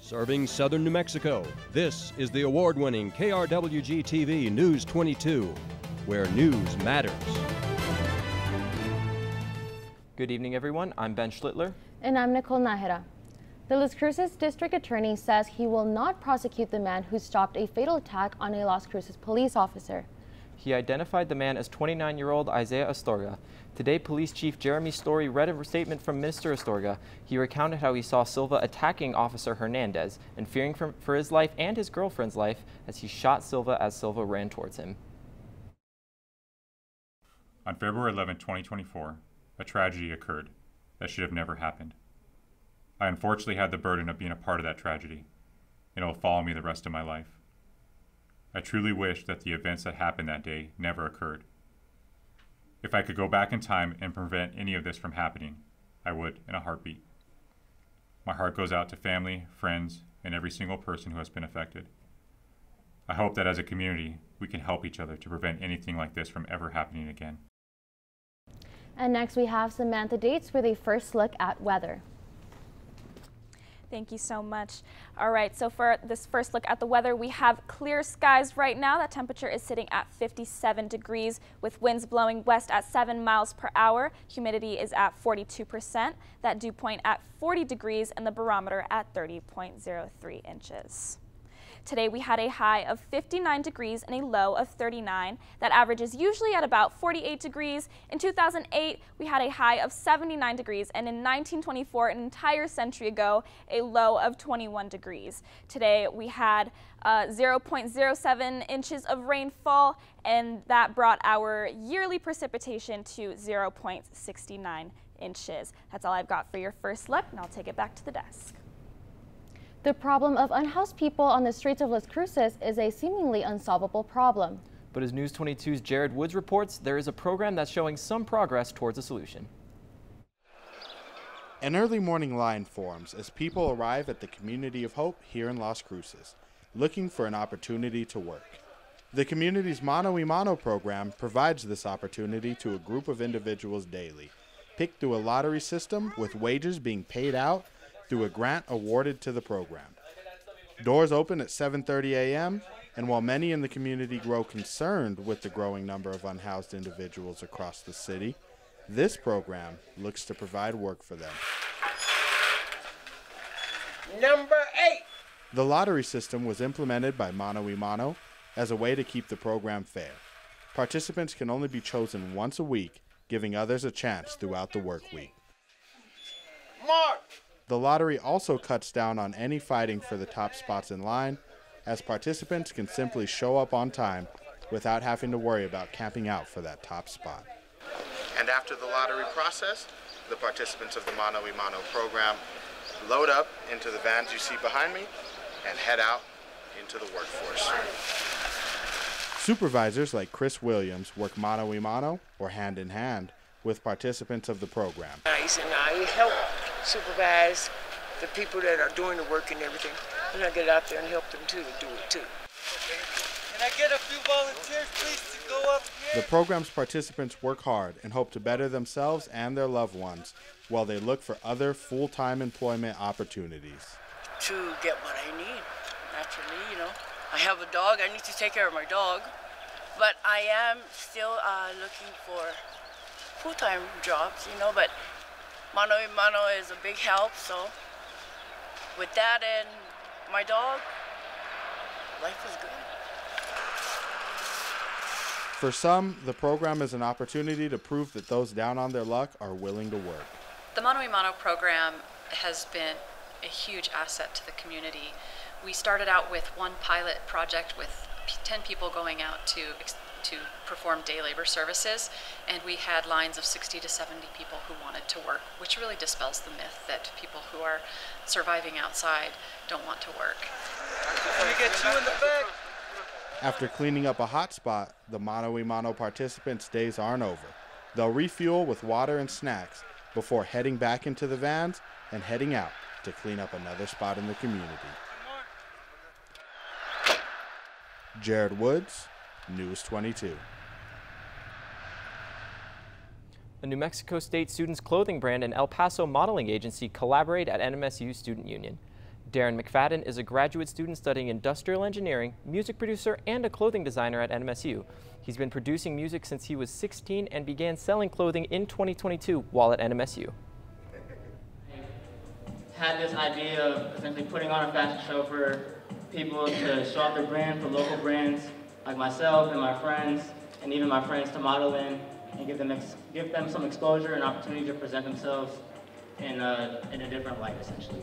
Serving southern New Mexico, this is the award-winning KRWG-TV News 22, where news matters. Good evening, everyone. I'm Ben Schlittler. And I'm Nicole Nahera. The Las Cruces district attorney says he will not prosecute the man who stopped a fatal attack on a Las Cruces police officer. He identified the man as 29-year-old Isaiah Astorga. Today, Police Chief Jeremy Story read a statement from Mr. Astorga. He recounted how he saw Silva attacking Officer Hernandez and fearing for his life and his girlfriend's life as he shot Silva as Silva ran towards him. On February 11, 2024, a tragedy occurred that should have never happened. I unfortunately had the burden of being a part of that tragedy, and it will follow me the rest of my life. I truly wish that the events that happened that day never occurred. If I could go back in time and prevent any of this from happening, I would in a heartbeat. My heart goes out to family, friends, and every single person who has been affected. I hope that as a community, we can help each other to prevent anything like this from ever happening again. And next we have Samantha Dates with a first look at weather. Thank you so much. All right, so for this first look at the weather, we have clear skies right now. That temperature is sitting at 57 degrees with winds blowing west at 7 miles per hour. Humidity is at 42%. That dew point at 40 degrees and the barometer at 30.03 inches. Today we had a high of 59 degrees and a low of 39. That average is usually at about 48 degrees. In 2008, we had a high of 79 degrees, and in 1924, an entire century ago, a low of 21 degrees. Today we had 0.07 inches of rainfall, and that brought our yearly precipitation to 0.69 inches. That's all I've got for your first look, and I'll take it back to the desk. The problem of unhoused people on the streets of Las Cruces is a seemingly unsolvable problem. But as News 22's Jared Woods reports, there is a program that's showing some progress towards a solution. An early morning line forms as people arrive at the Community of Hope here in Las Cruces, looking for an opportunity to work. The community's Mano-y-Mano program provides this opportunity to a group of individuals daily, picked through a lottery system with wages being paid out through a grant awarded to the program. Doors open at 7:30 a.m., and while many in the community grow concerned with the growing number of unhoused individuals across the city, this program looks to provide work for them. Number 8. The lottery system was implemented by Mano-y-Mano as a way to keep the program fair. Participants can only be chosen once a week, giving others a chance throughout the work week. Mark. The lottery also cuts down on any fighting for the top spots in line, as participants can simply show up on time without having to worry about camping out for that top spot. And after the lottery process, the participants of the Mano-y-Mano program load up into the vans you see behind me and head out into the workforce. Supervisors like Chris Williams work Mano-y-Mano or hand in hand with participants of the program. Nice, and I help supervise the people that are doing the work and everything. And I get out there and help them too to do it too. Can I get a few volunteers, please, to go up here? The program's participants work hard and hope to better themselves and their loved ones while they look for other full-time employment opportunities. To get what I need, naturally, you know. I have a dog, I need to take care of my dog. But I am still looking for full-time jobs, you know, but Mano-y-Mano is a big help, so with that and my dog, life is good. For some, the program is an opportunity to prove that those down on their luck are willing to work. The Mano-y-Mano program has been a huge asset to the community. We started out with one pilot project with 10 people going out to perform day labor services, and we had lines of 60 to 70 people who wanted to work, which really dispels the myth that people who are surviving outside don't want to work. Let me get you in the back. After cleaning up a hot spot, the Mano-y-Mano participants' days aren't over. They'll refuel with water and snacks before heading back into the vans and heading out to clean up another spot in the community. Jared Woods, News 22. A New Mexico State students' clothing brand and El Paso modeling agency collaborate at NMSU Student Union. Darren McFadden is a graduate student studying industrial engineering, music producer, and a clothing designer at NMSU. He's been producing music since he was 16 and began selling clothing in 2022 while at NMSU. Had this idea of essentially putting on a fashion show for people to show off their brand, for local brands like myself and my friends, and even my friends to model in and give them some exposure and opportunity to present themselves in a different light, essentially.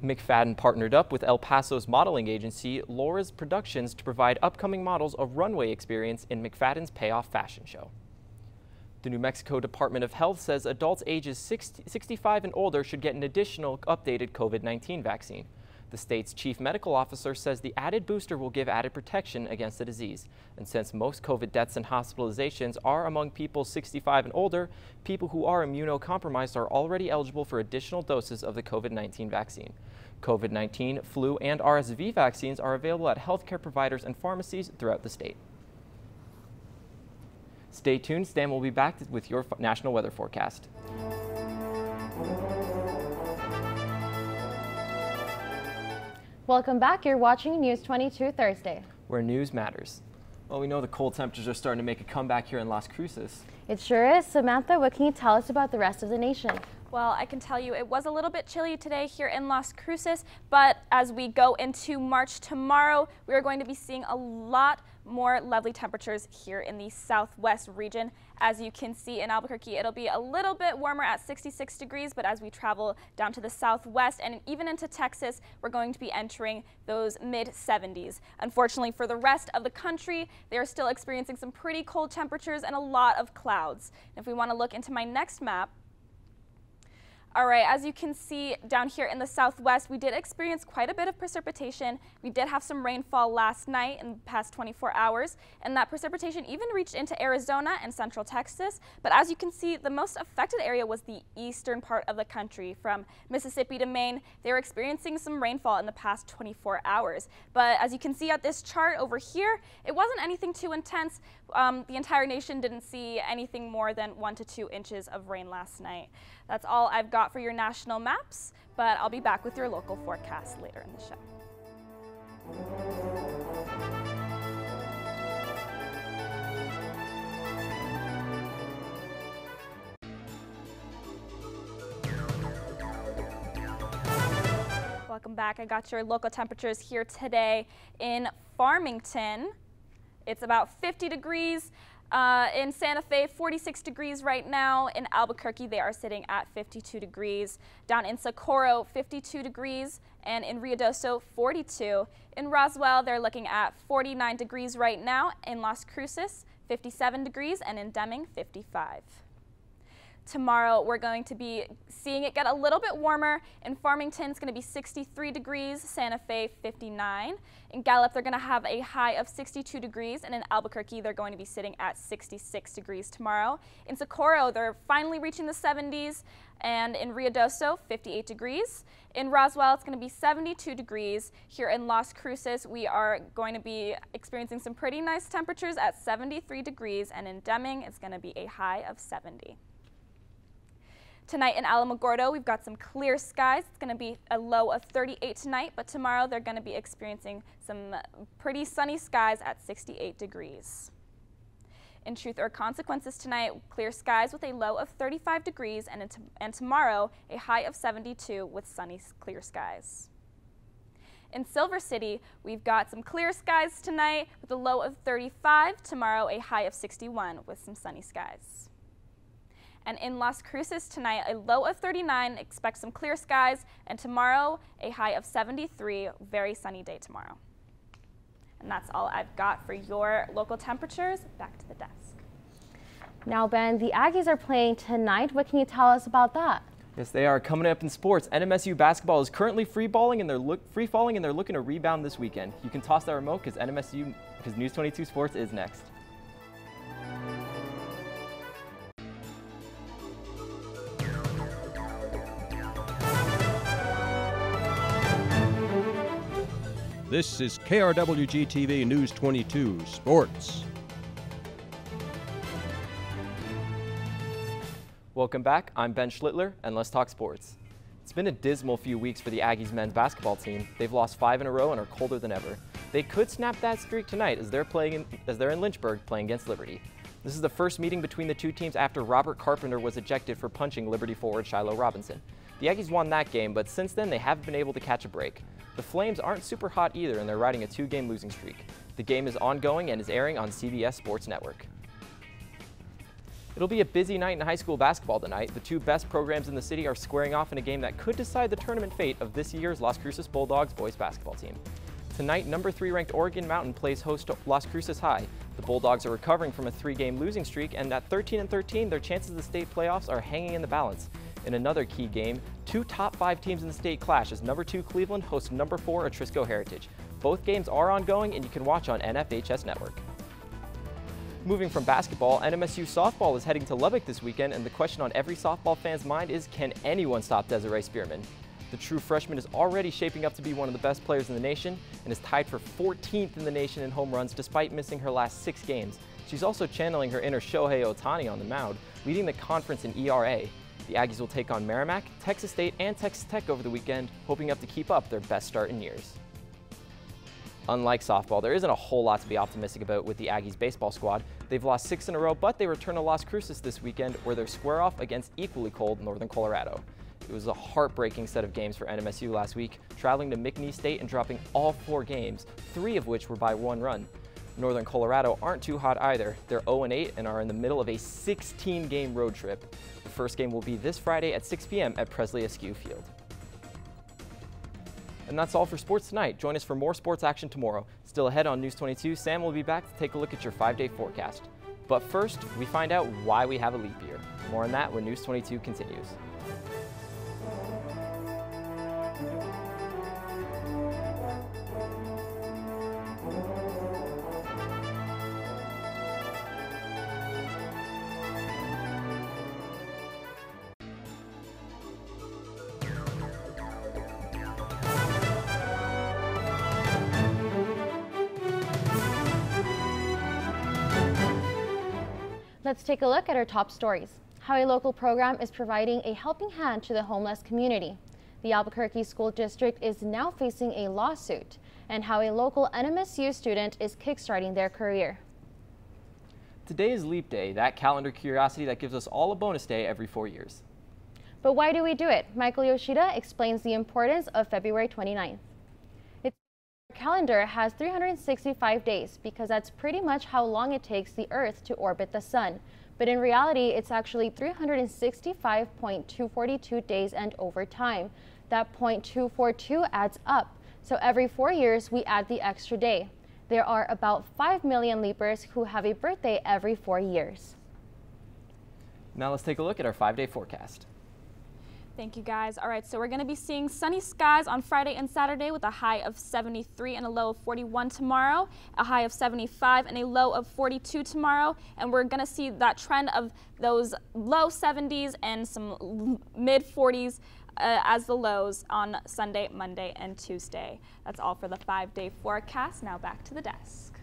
McFadden partnered up with El Paso's modeling agency, Laura's Productions, to provide upcoming models a runway experience in McFadden's Payoff fashion show. The New Mexico Department of Health says adults ages 65 and older should get an additional updated COVID-19 vaccine. The state's chief medical officer says the added booster will give added protection against the disease. And since most COVID deaths and hospitalizations are among people 65 and older, people who are immunocompromised are already eligible for additional doses of the COVID-19 vaccine. COVID-19, flu, and RSV vaccines are available at healthcare providers and pharmacies throughout the state. Stay tuned. Stan will be back with your national weather forecast. Welcome back. You're watching News 22 Thursday, where news matters. Well, we know the cold temperatures are starting to make a comeback here in Las Cruces. It sure is. Samantha, what can you tell us about the rest of the nation? Well, I can tell you it was a little bit chilly today here in Las Cruces, but as we go into March tomorrow, we are going to be seeing a lot more lovely temperatures here in the southwest region. As you can see in Albuquerque, it'll be a little bit warmer at 66 degrees, but as we travel down to the southwest and even into Texas, we're going to be entering those mid-70s. Unfortunately, for the rest of the country, they are still experiencing some pretty cold temperatures and a lot of clouds. And if we want to look into my next map, all right, as you can see down here in the southwest, we did experience quite a bit of precipitation. We did have some rainfall last night in the past 24 hours, and that precipitation even reached into Arizona and central Texas. But as you can see, the most affected area was the eastern part of the country. From Mississippi to Maine, they were experiencing some rainfall in the past 24 hours. But as you can see at this chart over here, it wasn't anything too intense. The entire nation didn't see anything more than 1 to 2 inches of rain last night. That's all I've got for your national maps, but I'll be back with your local forecast later in the show. Welcome back. I got your local temperatures here today in Farmington. It's about 50 degrees. In Santa Fe, 46 degrees right now. In Albuquerque, they are sitting at 52 degrees. Down in Socorro, 52 degrees. And in Ruidoso, 42. In Roswell, they're looking at 49 degrees right now. In Las Cruces, 57 degrees. And in Deming, 55. Tomorrow, we're going to be seeing it get a little bit warmer. In Farmington, it's going to be 63 degrees, Santa Fe 59. In Gallup, they're going to have a high of 62 degrees, and in Albuquerque, they're going to be sitting at 66 degrees tomorrow. In Socorro, they're finally reaching the 70s, and in Ruidoso, 58 degrees. In Roswell, it's going to be 72 degrees. Here in Las Cruces, we are going to be experiencing some pretty nice temperatures at 73 degrees, and in Deming, it's going to be a high of 70. Tonight in Alamogordo, we've got some clear skies. It's going to be a low of 38 tonight, but tomorrow they're going to be experiencing some pretty sunny skies at 68 degrees. In Truth or Consequences tonight, clear skies with a low of 35 degrees, and tomorrow a high of 72 with sunny, clear skies. In Silver City, we've got some clear skies tonight with a low of 35, tomorrow a high of 61 with some sunny skies. And in Las Cruces tonight, a low of 39, expect some clear skies, and tomorrow a high of 73, very sunny day tomorrow. And that's all I've got for your local temperatures. Back to the desk. Now, Ben, the Aggies are playing tonight. What can you tell us about that? Yes, they are. Coming up in sports, NMSU basketball is currently free falling, and they're looking to rebound this weekend. You can toss that remote because News 22 Sports is next. This is KRWG-TV News 22 Sports. Welcome back. I'm Ben Schlittler, and let's talk sports. It's been a dismal few weeks for the Aggies men's basketball team. They've lost 5 in a row and are colder than ever. They could snap that streak tonight as they're in Lynchburg playing against Liberty. This is the first meeting between the two teams after Robert Carpenter was ejected for punching Liberty forward Shiloh Robinson. The Aggies won that game, but since then they haven't been able to catch a break. The Flames aren't super hot either, and they're riding a 2-game losing streak. The game is ongoing and is airing on CBS Sports Network. It'll be a busy night in high school basketball tonight. The two best programs in the city are squaring off in a game that could decide the tournament fate of this year's Las Cruces Bulldogs boys basketball team. Tonight, number 3 ranked Oregon Mountain plays host to Las Cruces High. The Bulldogs are recovering from a 3-game losing streak, and at 13-13, their chances of the state playoffs are hanging in the balance. In another key game, 2 top 5 teams in the state clash as number 2 Cleveland hosts number 4 Atrisco Heritage. Both games are ongoing and you can watch on NFHS Network. Moving from basketball, NMSU softball is heading to Lubbock this weekend, and the question on every softball fan's mind is, can anyone stop Desiree Spearman? The true freshman is already shaping up to be one of the best players in the nation and is tied for 14th in the nation in home runs despite missing her last 6 games. She's also channeling her inner Shohei Ohtani on the mound, leading the conference in ERA. The Aggies will take on Merrimack, Texas State, and Texas Tech over the weekend, hoping to keep up their best start in years. Unlike softball, there isn't a whole lot to be optimistic about with the Aggies baseball squad. They've lost 6 in a row, but they return to Las Cruces this weekend, where they're square off against equally cold Northern Colorado. It was a heartbreaking set of games for NMSU last week, traveling to McNeese State and dropping all 4 games, 3 of which were by 1 run. Northern Colorado aren't too hot either. They're 0-8 and are in the middle of a 16-game road trip. The first game will be this Friday at 6 p.m. at Presley Askew Field. And that's all for sports tonight. Join us for more sports action tomorrow. Still ahead on News 22, Sam will be back to take a look at your 5-day forecast. But first, we find out why we have a leap year. More on that when News 22 continues. Let's take a look at our top stories. How a local program is providing a helping hand to the homeless community. The Albuquerque School District is now facing a lawsuit, and how a local NMSU student is kickstarting their career. Today is Leap Day, that calendar curiosity that gives us all a bonus day every 4 years. But why do we do it? Michael Yoshida explains the importance of February 29th. Our calendar has 365 days because that's pretty much how long it takes the Earth to orbit the Sun. But in reality, it's actually 365.242 days and over time. That 0.242 adds up. So every 4 years, we add the extra day. There are about 5 million leapers who have a birthday every 4 years. Now let's take a look at our 5-day forecast. Thank you, guys. All right, so we're going to be seeing sunny skies on Friday and Saturday with a high of 73 and a low of 41 tomorrow, a high of 75 and a low of 42 tomorrow, and we're going to see that trend of those low 70s and some mid 40s as the lows on Sunday, Monday, and Tuesday. That's all for the 5-day forecast. Now back to the desk.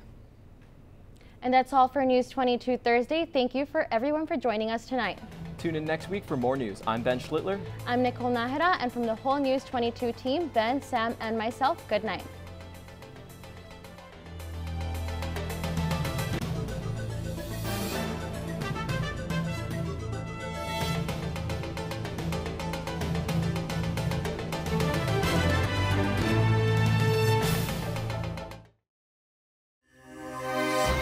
And that's all for News 22 Thursday. Thank you for everyone for joining us tonight. Tune in next week for more news. I'm Ben Schlittler. I'm Nicole Nahara, and from the whole News 22 team, Ben, Sam, and myself, good night.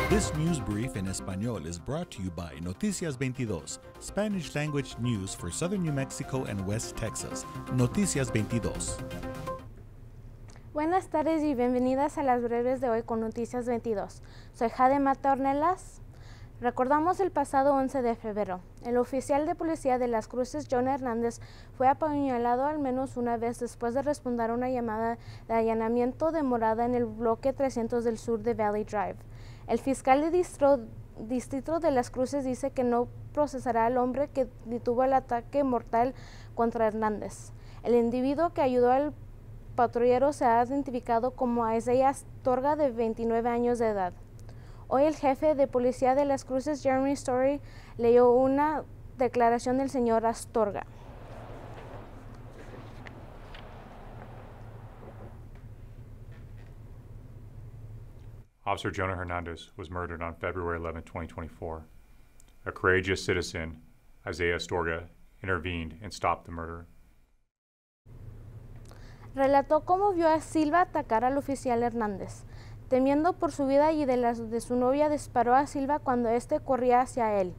This news brief in Español is brought to you by Noticias 22, Spanish language news for Southern New Mexico and West Texas. Noticias 22. Buenas tardes y bienvenidas a las breves de hoy con Noticias 22. Soy Jade Mata-Ornelas. Recordamos el pasado 11 de febrero. El oficial de policía de Las Cruces, John Hernández, fue apuñalado al menos una vez después de responder a una llamada de allanamiento de morada en el bloque 300 del sur de Valley Drive. El fiscal de distrito de Las Cruces dice que no procesará al hombre que detuvo el ataque mortal contra Hernández. El individuo que ayudó al patrullero se ha identificado como Isaiah Astorga, de 29 años de edad. Hoy el jefe de policía de Las Cruces, Jeremy Story, leyó una declaración del señor Astorga. Officer Jonah Hernandez was murdered on February 11, 2024. A courageous citizen, Isaiah Astorga, intervened and stopped the murder. Relató cómo vio a Silva atacar al oficial Hernández. Temiendo por su vida y de las de su novia, disparó a Silva cuando éste corría hacia él.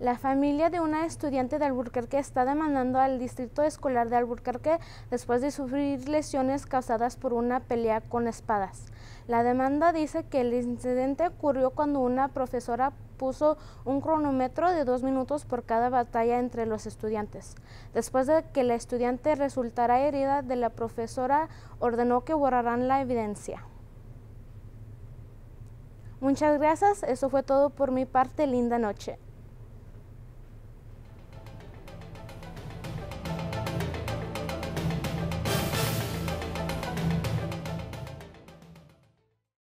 La familia de una estudiante de Albuquerque está demandando al distrito escolar de Albuquerque después de sufrir lesiones causadas por una pelea con espadas. La demanda dice que el incidente ocurrió cuando una profesora puso un cronómetro de 2 minutos por cada batalla entre los estudiantes. Después de que la estudiante resultara herida, la profesora ordenó que borraran la evidencia. Muchas gracias, eso fue todo por mi parte, linda noche.